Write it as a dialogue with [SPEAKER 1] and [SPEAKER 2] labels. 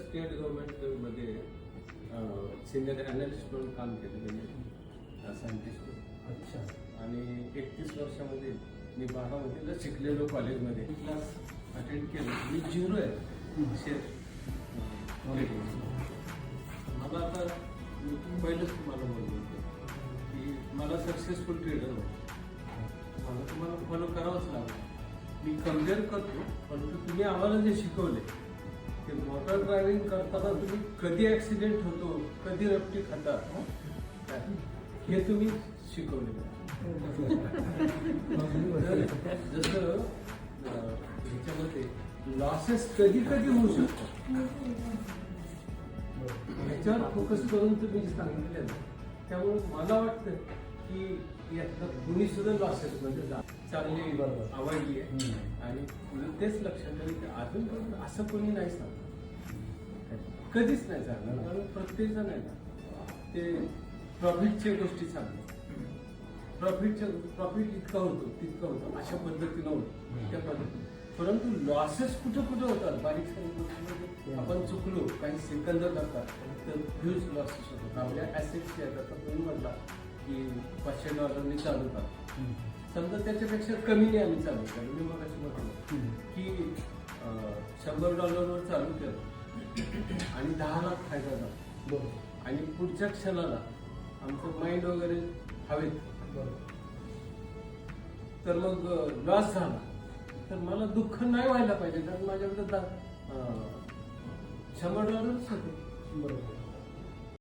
[SPEAKER 1] State गव्हर्नमेंटमध्ये senior analyst म्हणून काम केलं म्हणजे सायंटिस्ट.
[SPEAKER 2] अच्छा.
[SPEAKER 1] आणि 31 वर्षामध्ये मी बारामतीला शिकलेलो कॉलेजमध्ये क्लास अटेंड केलं. मी 0 आहे शेअर. मला आता मी पहिलंच तुम्हाला बोललो होतो की मला सक्सेसफुल ट्रेडर व्हायचं. मला तुम्हाला फॉलो करावंच लागलं. मी कम्पेअर करतो, परंतु तुम्ही आम्हाला जे शिकवले ते मोटर ड्रायव्हिंग करताना तुम्ही कधी ॲक्सिडेंट होतो, कधी रपटी खाता हे तुम्ही शिकवले. जसं ह्याच्यामध्ये लॉसेस कधी कधी होऊ शकतात ह्याच्यावर फोकस करून तुम्ही सांगितले ना, त्यामुळे मला वाटतं की यातलं कुणी सुद्धा लॉसेस मध्ये चांगली आवडली आहे. आणि तेच लक्षात आलं की अजूनपर्यंत असं कोणी नाही सांगणार, कधीच नाही सांगणार. कारण प्रत्येक जण आहे ना ते प्रॉफिटच्या गोष्टी सांगतात. प्रॉफिट इतका होतो तितका होतो अशा पद्धतीनं होतं त्या पद्धतीने. परंतु लॉसेस कुठं कुठं होतात बारीक सारीक गोष्टीमध्ये आपण चुकलो काही सेकंद करतात तर ह्यूज लॉसेस होतात. आपल्या ॲसेट्स येतात. आता तुम्ही म्हटला की $500 चालू करा, समजा त्याच्यापेक्षा कमीने आम्ही चालू केलं. मी मग असं म्हटलं की $100 चालू केलं आणि 10 लाख फायदा झाला. आणि पुढच्या क्षणाला आमचं माइंड वगैरे हवेत, तर मग लॉस झाला तर मला दुःख नाही व्हायला पाहिजे. कारण माझ्याकडे $100 होते. बरोबर.